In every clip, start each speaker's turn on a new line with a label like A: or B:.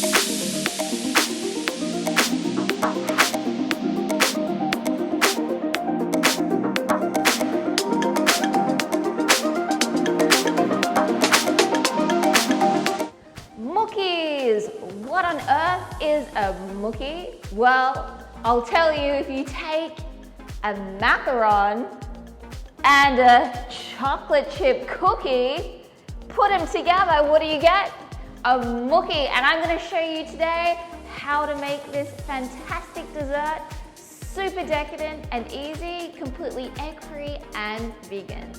A: Mookies! What on earth is a mookie? Well, I'll tell you, if you take a macaron and a chocolate chip cookie, put them together, what do you get? A mookie. And I'm going to show you today how to make this fantastic dessert, super decadent and easy, completely egg-free and vegan.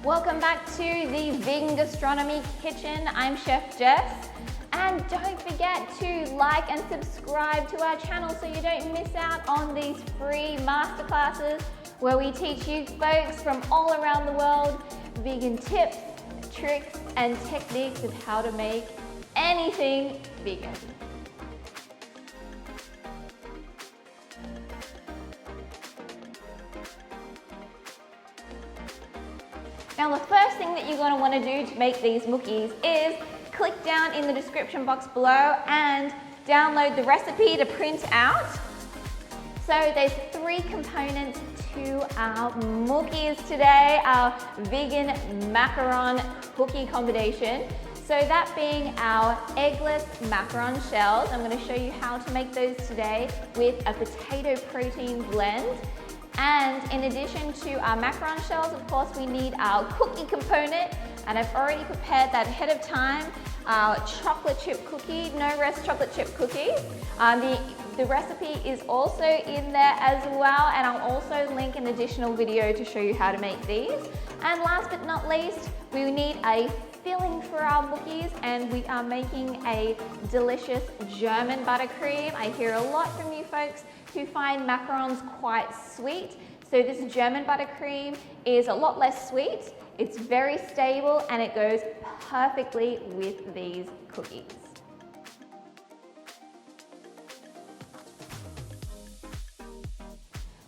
A: Welcome back to the Vegan Gastronomy Kitchen. I'm Chef Jess. And don't forget to like and subscribe to our channel so you don't miss out on these free masterclasses where we teach you folks from all around the world vegan tips, tricks, and techniques of how to make anything vegan. Now the first thing that you're going to want to do to make these mookies is click down in the description box below and download the recipe to print out. So there's 3 components to our mookies today, our vegan macaron cookie combination. So that being our eggless macaron shells. I'm going to show you how to make those today with a potato protein blend. And in addition to our macaron shells, of course, we need our cookie component, and I've already prepared that ahead of time. Our chocolate chip cookie, no rest chocolate chip cookie. The recipe is also in there as well, and I'll also link an additional video to show you how to make these. And last but not least, we need a filling for our mookies, and we are making a delicious German buttercream. I hear a lot from you folks who find macarons quite sweet. So this German buttercream is a lot less sweet, it's very stable, and it goes perfectly with these cookies.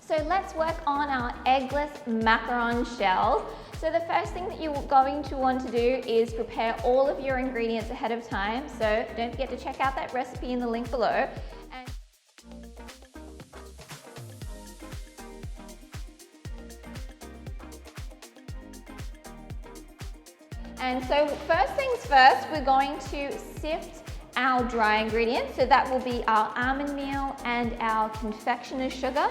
A: So let's work on our eggless macaron shells. So the first thing that you're going to want to do is prepare all of your ingredients ahead of time. So don't forget to check out that recipe in the link below. And so first things first, we're going to sift our dry ingredients. So that will be our almond meal and our confectioner's sugar.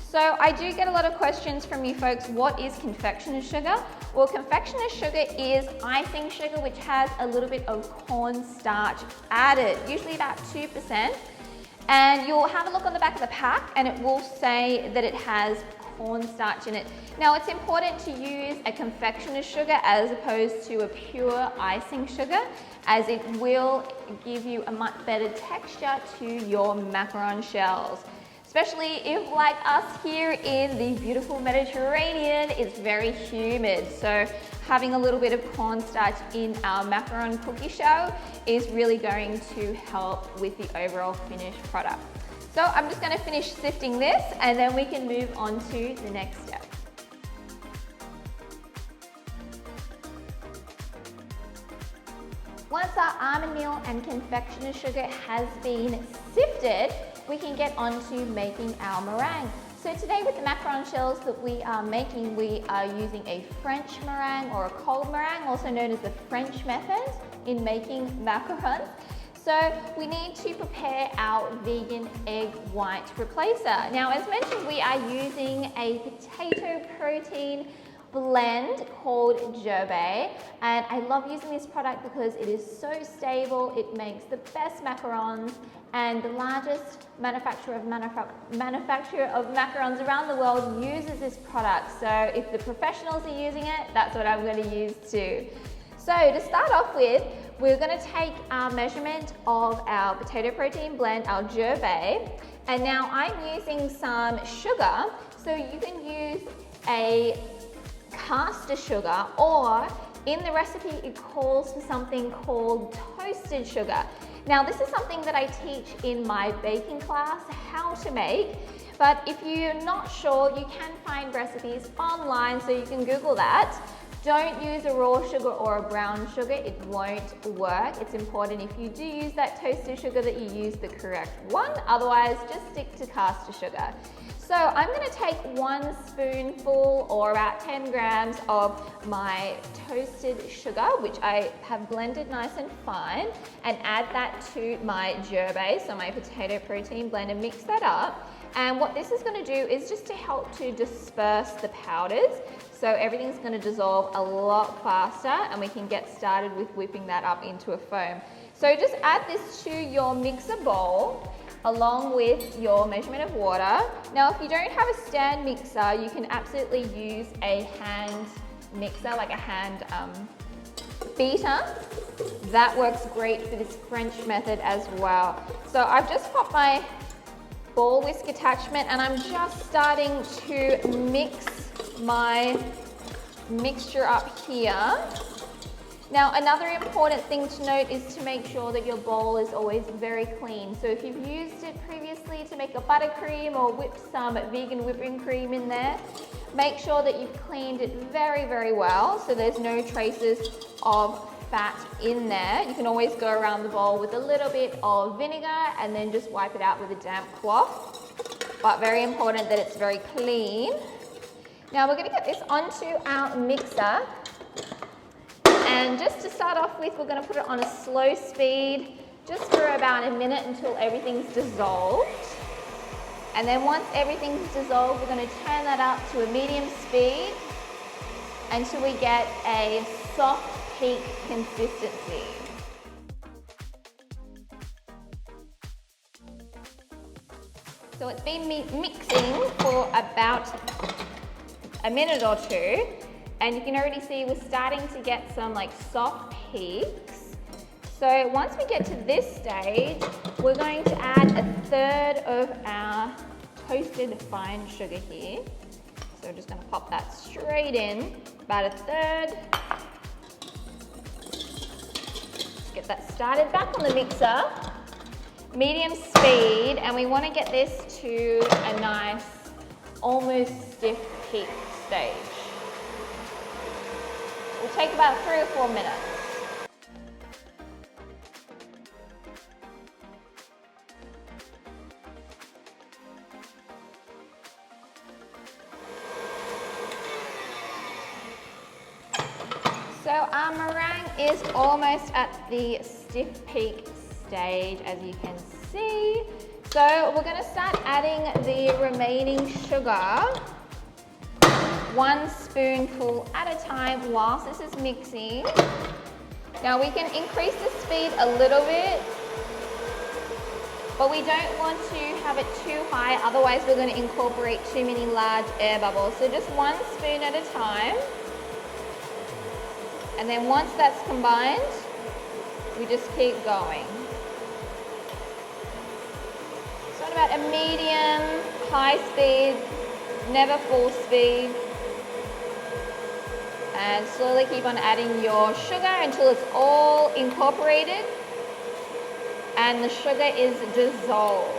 A: So I do get a lot of questions from you folks, what is confectioner's sugar? Well, confectioner's sugar is icing sugar which has a little bit of cornstarch added, usually about 2%. And you'll have a look on the back of the pack and it will say that it has cornstarch in it. Now it's important to use a confectioner's sugar as opposed to a pure icing sugar, as it will give you a much better texture to your macaron shells. Especially if, like us here in the beautiful Mediterranean, it's very humid. So having a little bit of cornstarch in our macaron cookie shell is really going to help with the overall finished product. So I'm just going to finish sifting this and then we can move on to the next step. Once our almond meal and confectioner's sugar has been sifted, we can get on to making our meringue. So today with the macaron shells that we are making, we are using a French meringue or a cold meringue, also known as the French method in making macarons. So we need to prepare our vegan egg white replacer. Now, as mentioned, we are using a potato protein blend called Gerbe, and I love using this product because it is so stable, it makes the best macarons, and the largest manufacturer of macarons around the world uses this product. So if the professionals are using it, that's what I'm going to use too. So to start off with, we're going to take our measurement of our potato protein blend, our Gerbe, and now I'm using some sugar. So you can use a caster sugar, or in the recipe it calls for something called toasted sugar. Now this is something that I teach in my baking class, how to make, but if you're not sure, you can find recipes online, so you can Google that. Don't use a raw sugar or a brown sugar, it won't work. It's important if you do use that toasted sugar that you use the correct one, otherwise just stick to caster sugar. So I'm going to take 1 spoonful or about 10 grams of my toasted sugar, which I have blended nice and fine, and add that to my gerbe, so my potato protein blend, and mix that up. And what this is going to do is just to help to disperse the powders, so everything's going to dissolve a lot faster and we can get started with whipping that up into a foam. So just add this to your mixer bowl along with your measurement of water. Now if you don't have a stand mixer, you can absolutely use a hand mixer, like a hand beater. That works great for this French method as well. So I've just popped my ball whisk attachment and I'm just starting to mix my mixture up here. Now another important thing to note is to make sure that your bowl is always very clean. So if you've used it previously to make a buttercream or whip some vegan whipping cream in there, make sure that you've cleaned it very, very well so there's no traces of fat in there. You can always go around the bowl with a little bit of vinegar and then just wipe it out with a damp cloth. But very important that it's very clean. Now we're going to get this onto our mixer. And just to start off with, we're going to put it on a slow speed just for about a minute until everything's dissolved. And then once everything's dissolved, we're going to turn that up to a medium speed until we get a soft peak consistency. So it's been mixing for about a minute or two, and you can already see we're starting to get some like soft peaks. So once we get to this stage, we're going to add 1/3 of our toasted fine sugar here. So we're just going to pop that straight in, about 1/3. Let's get that started back on the mixer, medium speed, and we want to get this to a nice, almost stiff peak stage. Will take about 3 or 4 minutes. So our meringue is almost at the stiff peak stage, as you can see. So we're going to start adding the remaining sugar, 1 spoonful at a time whilst this is mixing. Now we can increase the speed a little bit, but we don't want to have it too high, otherwise we're going to incorporate too many large air bubbles. So just 1 spoon at a time. And then once that's combined, we just keep going. So at about a medium, high speed, never full speed. And slowly keep on adding your sugar until it's all incorporated and the sugar is dissolved.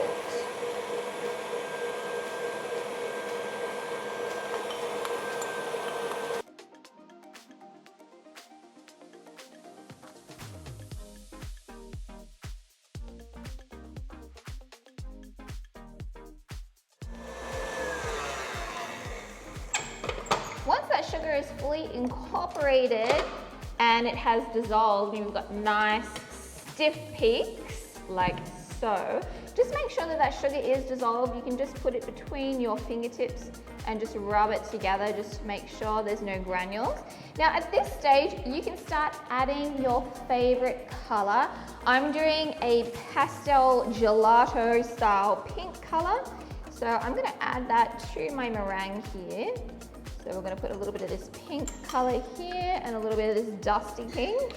A: Once that sugar is fully incorporated and it has dissolved, you've got nice stiff peaks like so. Just make sure that that sugar is dissolved. You can just put it between your fingertips and just rub it together just to make sure there's no granules. Now at this stage, you can start adding your favorite color. I'm doing a pastel gelato style pink color. So I'm gonna add that to my meringue here. So we're going to put a little bit of this pink color here and a little bit of this dusty pink.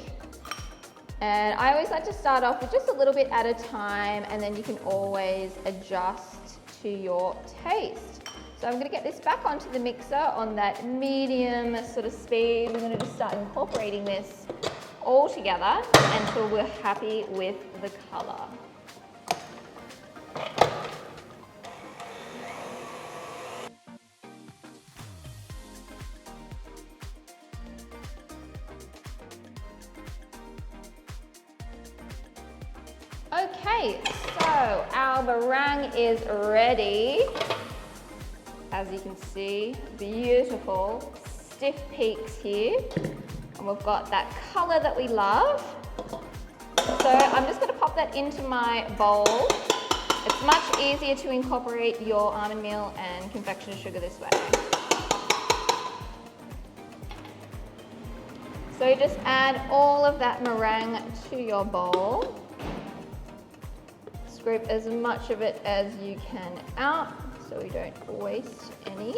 A: And I always like to start off with just a little bit at a time, and then you can always adjust to your taste. So I'm going to get this back onto the mixer on that medium sort of speed. We're going to just start incorporating this all together until we're happy with the color. Okay, so our meringue is ready. As you can see, beautiful stiff peaks here. And we've got that color that we love. So I'm just going to pop that into my bowl. It's much easier to incorporate your almond meal and confectioner's sugar this way. So just add all of that meringue to your bowl. Scrape as much of it as you can out so we don't waste any.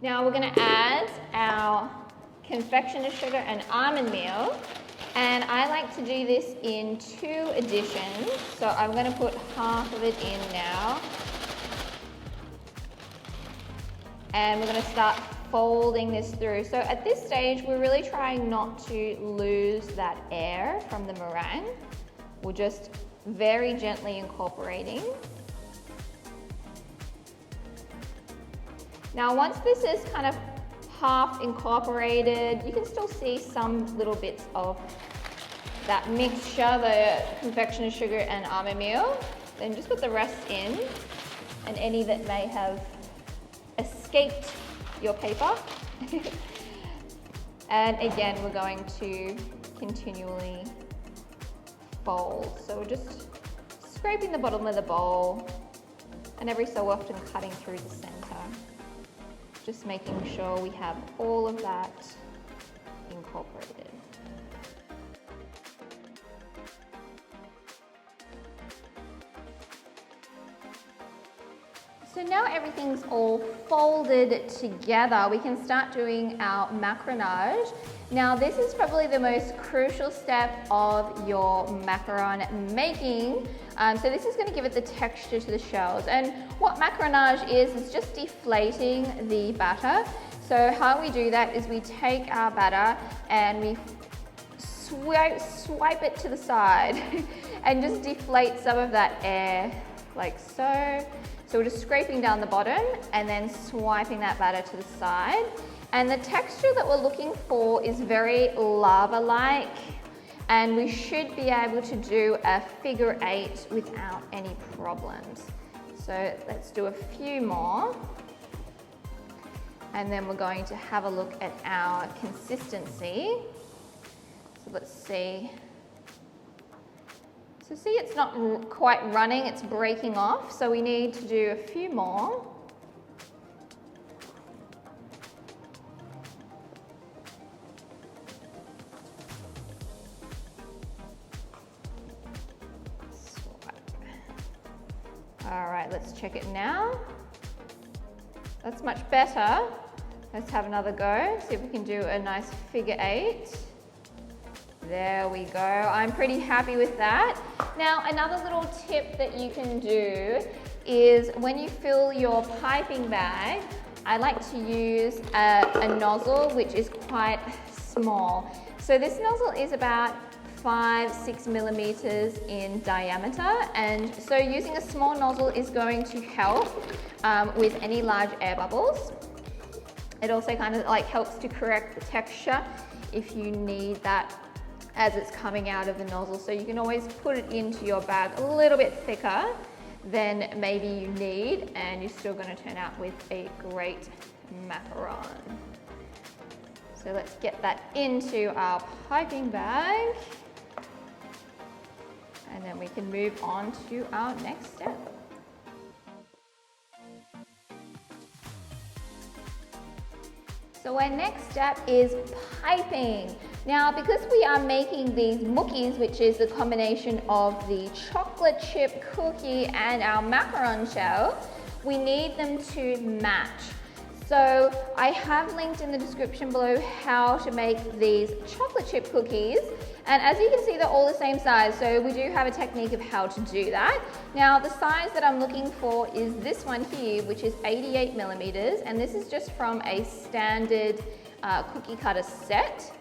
A: Now we're going to add our confectioner's sugar and almond meal, and I like to do this in 2 additions, so I'm going to put half of it in now, and we're going to start folding this through. So at this stage, we're really trying not to lose that air from the meringue. We're just very gently incorporating. Now, once this is kind of half incorporated, you can still see some little bits of that mixture, the confectioner's sugar and almond meal. Then just put the rest in, and any that may have escaped your paper. And again, we're going to continually fold. So we're just scraping the bottom of the bowl and every so often cutting through the center. Just making sure we have all of that incorporated. So now everything's all folded together, we can start doing our macaronage. Now this is probably the most crucial step of your macaron making. So this is going to give it the texture to the shells. And what macaronage is just deflating the batter. So how we do that is we take our batter and we swipe it to the side and just deflate some of that air like so. So we're just scraping down the bottom and then swiping that batter to the side. And the texture that we're looking for is very lava-like, and we should be able to do a figure 8 without any problems. So let's do a few more. And then we're going to have a look at our consistency. So let's see. So see, it's not quite running, it's breaking off, so we need to do a few more. All right, let's check it now. That's much better. Let's have another go, see if we can do a nice figure 8. There we go. I'm pretty happy with that. Now, another little tip that you can do is when you fill your piping bag, I like to use a nozzle which is quite small. So this nozzle is about 5-6 millimeters in diameter, and so using a small nozzle is going to help with any large air bubbles. It also kind of like helps to correct the texture if you need that as it's coming out of the nozzle. So you can always put it into your bag a little bit thicker than maybe you need, and you're still going to turn out with a great macaron. So let's get that into our piping bag, and then we can move on to our next step. So our next step is piping. Now, because we are making these Mookies, which is the combination of the chocolate chip cookie and our macaron shell, we need them to match. So I have linked in the description below how to make these chocolate chip cookies. And as you can see, they're all the same size. So we do have a technique of how to do that. Now the size that I'm looking for is this one here, which is 88 millimeters. And this is just from a standard cookie cutter set.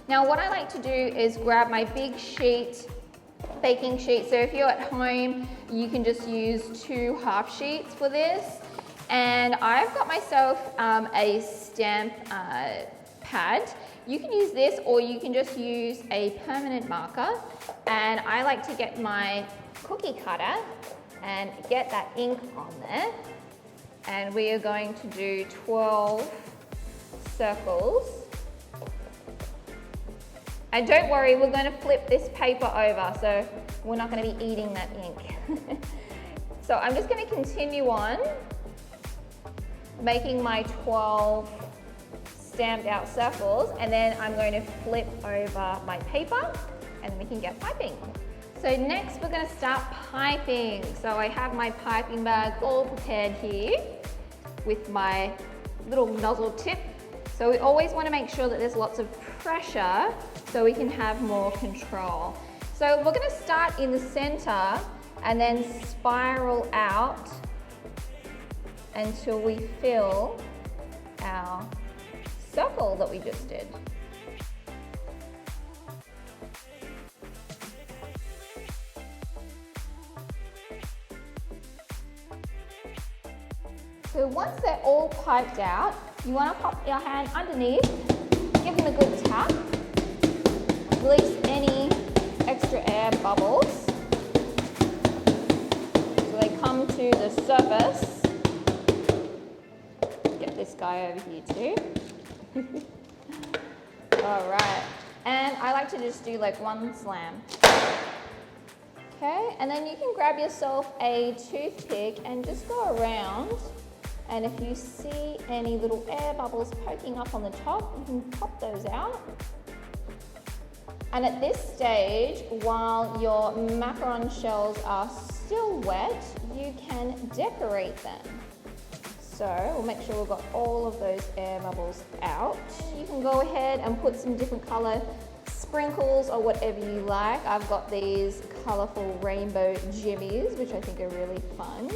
A: Now what I like to do is grab my big sheet, baking sheet. So if you're at home, you can just use 2 half sheets for this. And I've got myself a stamp pad. You can use this or you can just use a permanent marker. And I like to get my cookie cutter and get that ink on there. And we are going to do 12 circles. And don't worry, we're going to flip this paper over, so we're not going to be eating that ink. So I'm just going to continue on making my 12 stamped out circles, and then I'm going to flip over my paper and then we can get piping. So next we're going to start piping. So I have my piping bag all prepared here with my little nozzle tip. So we always want to make sure that there's lots of pressure so we can have more control. So we're going to start in the center and then spiral out until we fill our circle that we just did. So once they're all piped out, you want to pop your hand underneath, give them a good tap, release any extra air bubbles so they come to the surface. Get this guy over here too. All right, and I like to just do like one slam. Okay, and then you can grab yourself a toothpick and just go around. And if you see any little air bubbles poking up on the top, you can pop those out. And at this stage, while your macaron shells are still wet, you can decorate them. So we'll make sure we've got all of those air bubbles out. You can go ahead and put some different color sprinkles or whatever you like. I've got these colorful rainbow jimmies, which I think are really fun.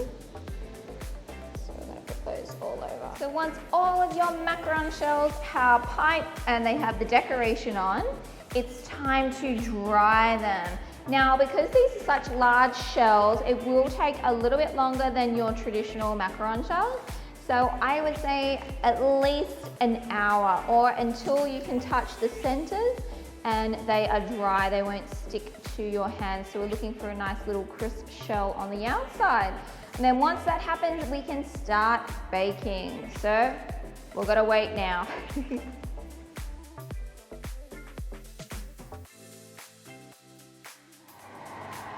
A: Those all over. So once all of your macaron shells are piped and they have the decoration on, it's time to dry them. Now, because these are such large shells, it will take a little bit longer than your traditional macaron shells. So I would say at least an hour, or until you can touch the centers and they are dry, they won't stick to your hands. So we're looking for a nice little crisp shell on the outside. And then once that happens, we can start baking. So we've got to wait now.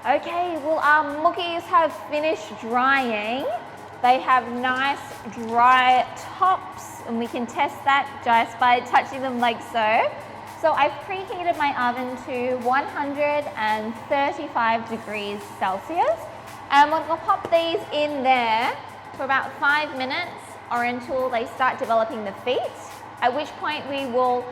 A: Okay, well our mookies have finished drying. They have nice dry tops, and we can test that just by touching them like so. So I've preheated my oven to 135 degrees Celsius. And we're going to pop these in there for about 5 minutes or until they start developing the feet, at which point we will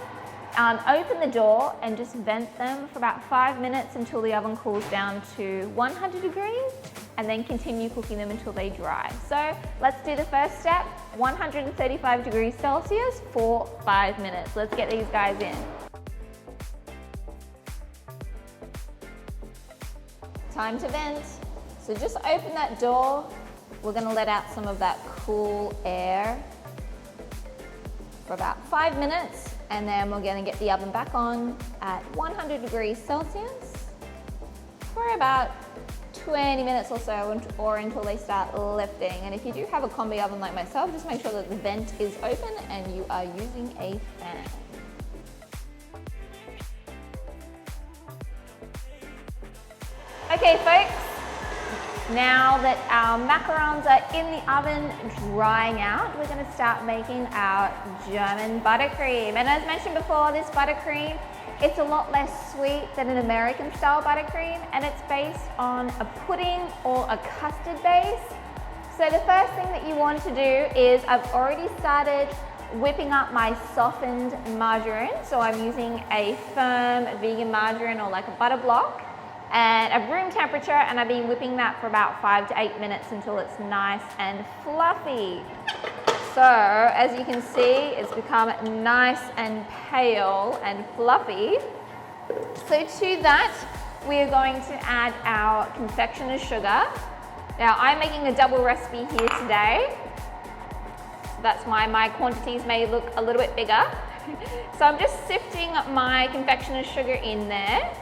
A: open the door and just vent them for about 5 minutes until the oven cools down to 100 degrees, and then continue cooking them until they dry. So let's do the first step, 135 degrees Celsius for 5 minutes. Let's get these guys in. Time to vent. So just open that door. We're going to let out some of that cool air for about 5 minutes, and then we're going to get the oven back on at 100 degrees Celsius for about 20 minutes or so, or until they start lifting. And if you do have a combi oven like myself, just make sure that the vent is open and you are using a fan. Okay folks, now that our macarons are in the oven drying out, we're going to start making our German buttercream. And as mentioned before, this buttercream, it's a lot less sweet than an American style buttercream, and it's based on a pudding or a custard base. So the first thing that you want to do is I've already started whipping up my softened margarine. So I'm using a firm vegan margarine or like a butter block and at room temperature, and I've been whipping that for about 5 to 8 minutes until it's nice and fluffy. So as you can see, it's become nice and pale and fluffy. So to that, we are going to add our confectioner's sugar. Now I'm making a double recipe here today. That's why my quantities may look a little bit bigger. So I'm just sifting my confectioner's sugar in there.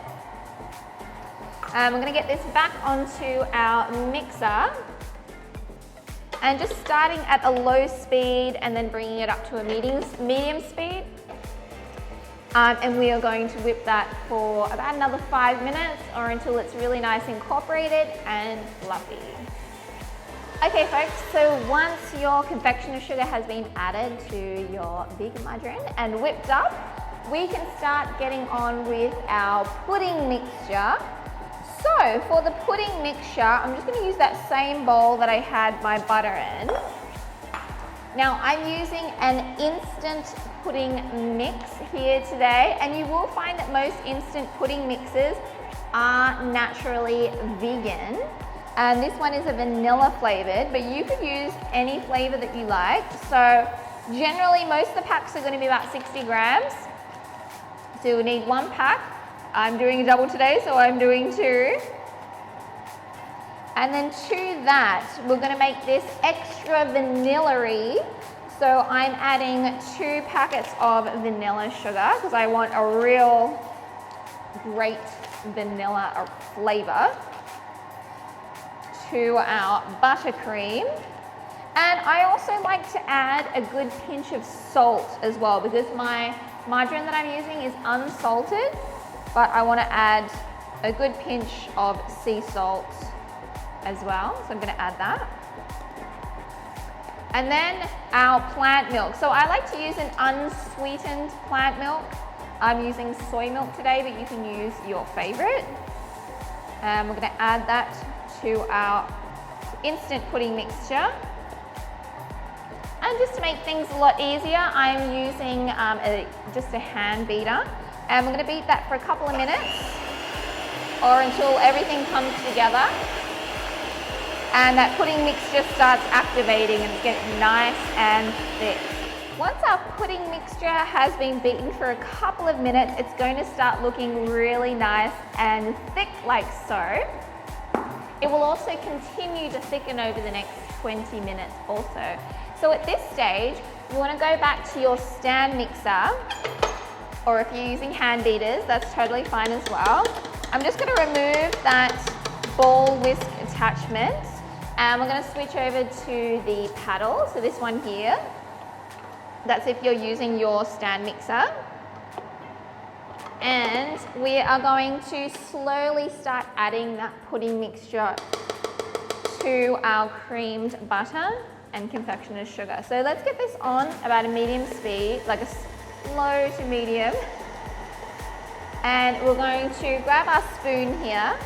A: We're gonna get this back onto our mixer. And just starting at a low speed and then bringing it up to a medium speed. And we are going to whip that for about another 5 minutes or until it's really nice incorporated and fluffy. Okay folks, so once your confectioner's sugar has been added to your vegan margarine and whipped up, we can start getting on with our pudding mixture. So for the pudding mixture, I'm just going to use that same bowl that I had my butter in. Now I'm using an instant pudding mix here today, and you will find that most instant pudding mixes are naturally vegan. And this one is a vanilla flavored, but you could use any flavor that you like. So generally most of the packs are going to be about 60 grams. So you'll need 1 pack. I'm doing a double today, so I'm doing 2. And then to that, we're going to make this extra vanilla-y. So I'm adding 2 packets of vanilla sugar because I want a real great vanilla flavor to our buttercream. And I also like to add a good pinch of salt as well because my margarine that I'm using is unsalted, but I want to add a good pinch of sea salt as well. So I'm going to add that. And then our plant milk. So I like to use an unsweetened plant milk. I'm using soy milk today, but you can use your favorite. And we're going to add that to our instant pudding mixture. And just to make things a lot easier, I'm using just a hand beater. And we're going to beat that for a couple of minutes or until everything comes together. And that pudding mixture starts activating and it's getting nice and thick. Once our pudding mixture has been beaten for a couple of minutes, it's going to start looking really nice and thick like so. It will also continue to thicken over the next 20 minutes also. So at this stage, you want to go back to your stand mixer, or if you're using hand beaters, that's totally fine as well. I'm just going to remove that ball whisk attachment. And we're going to switch over to the paddle, so this one here. That's if you're using your stand mixer. And we are going to slowly start adding that pudding mixture to our creamed butter and confectioner's sugar. So let's get this on about a medium speed, like a slow to medium. And we're going to grab our spoon here.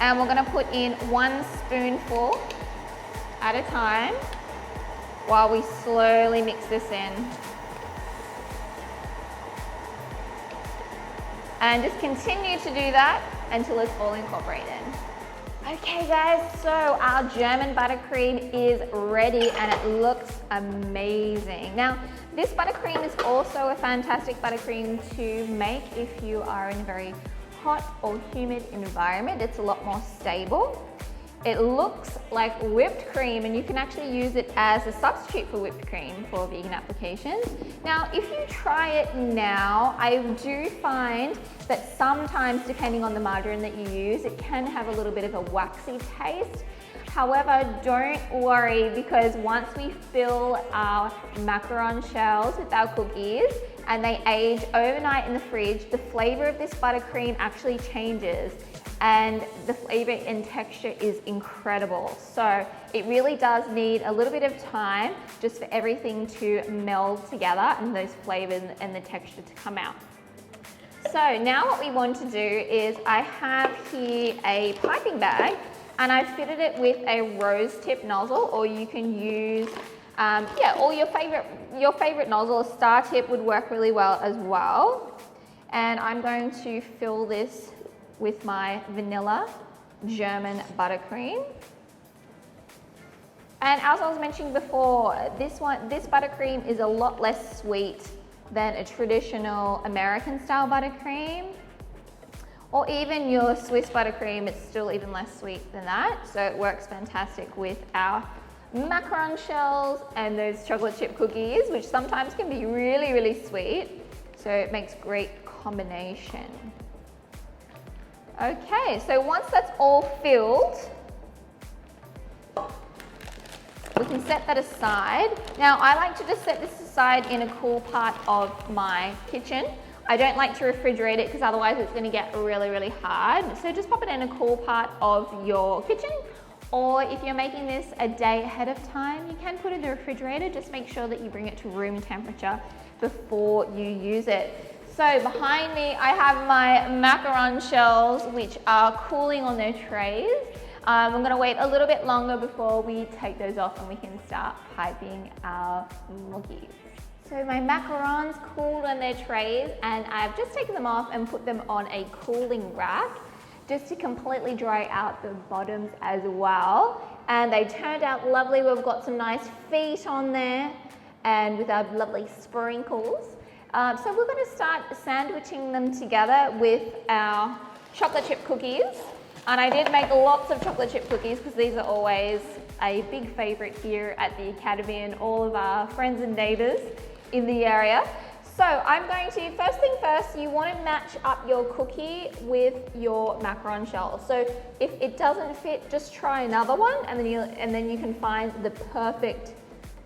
A: And we're going to put in 1 spoonful at a time while we slowly mix this in. And just continue to do that until it's all incorporated. Okay guys, so our German buttercream is ready and it looks amazing. Now, this buttercream is also a fantastic buttercream to make if you are in a very hot or humid environment. It's a lot more stable. It looks like whipped cream and you can actually use it as a substitute for whipped cream for vegan applications. Now, if you try it now, I do find that sometimes, depending on the margarine that you use, it can have a little bit of a waxy taste. However, don't worry, because once we fill our macaron shells with our cookies and they age overnight in the fridge, the flavor of this buttercream actually changes and the flavor and texture is incredible. So it really does need a little bit of time just for everything to meld together and those flavors and the texture to come out. So now what we want to do is I have here a piping bag and I fitted it with a rose tip nozzle, or you can use, or your favorite nozzle. A star tip would work really well as well. And I'm going to fill this with my vanilla German buttercream. And as I was mentioning before, this buttercream is a lot less sweet than a traditional American style buttercream, or even your Swiss buttercream. It's still even less sweet than that. So it works fantastic with our macaron shells and those chocolate chip cookies, which sometimes can be really, really sweet. So it makes great combination. Okay, so once that's all filled, we can set that aside. Now, I like to just set this aside in a cool part of my kitchen. I don't like to refrigerate it because otherwise it's going to get really, really hard. So just pop it in a cool part of your kitchen, or if you're making this a day ahead of time, you can put it in the refrigerator. Just make sure that you bring it to room temperature before you use it. So behind me, I have my macaron shells, which are cooling on their trays. I'm going to wait a little bit longer before we take those off and we can start piping our Mookies. So my macarons cooled on their trays, and I've just taken them off and put them on a cooling rack just to completely dry out the bottoms as well. And they turned out lovely. We've got some nice feet on there and with our lovely sprinkles. So we're going to start sandwiching them together with our chocolate chip cookies. And I did make lots of chocolate chip cookies because these are always a big favorite here at the Academy and all of our friends and neighbors in the area. So I'm going to, first thing first, you want to match up your cookie with your macaron shell. So if it doesn't fit, just try another one, and then you can find the perfect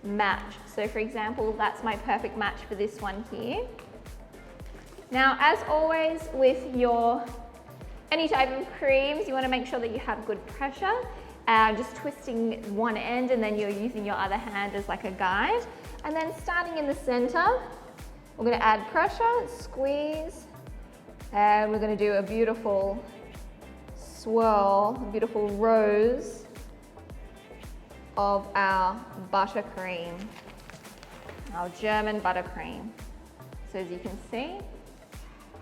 A: match. So for example, that's my perfect match for this one here. Now, as always with any type of creams, you want to make sure that you have good pressure. Just twisting one end, and then you're using your other hand as like a guide. And then starting in the center, we're going to add pressure, squeeze, and we're going to do a beautiful swirl, a beautiful rose of our buttercream, our German buttercream. So as you can see,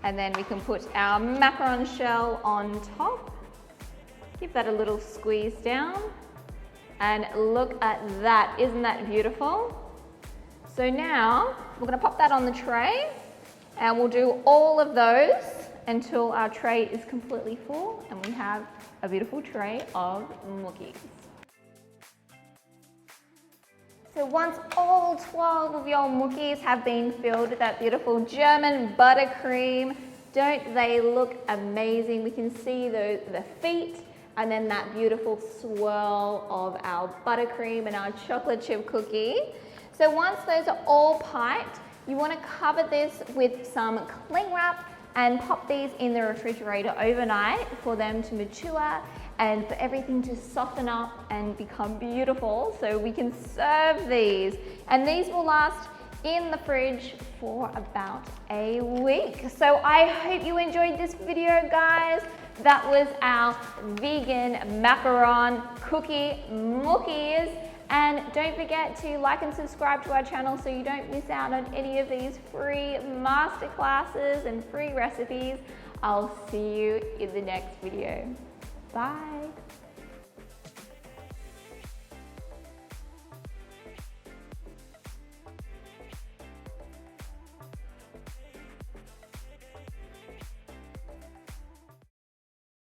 A: and then we can put our macaron shell on top. Give that a little squeeze down, and look at that. Isn't that beautiful? So now we're going to pop that on the tray, and we'll do all of those until our tray is completely full and we have a beautiful tray of Mookies. So once all 12 of your Mookies have been filled with that beautiful German buttercream, don't they look amazing? We can see the feet, and then that beautiful swirl of our buttercream and our chocolate chip cookie. So once those are all piped, you want to cover this with some cling wrap and pop these in the refrigerator overnight for them to mature and for everything to soften up and become beautiful, so we can serve these. And these will last in the fridge for about a week. So I hope you enjoyed this video, guys. That was our vegan macaron cookie Mookies. And don't forget to like and subscribe to our channel so you don't miss out on any of these free masterclasses and free recipes. I'll see you in the next video. Bye.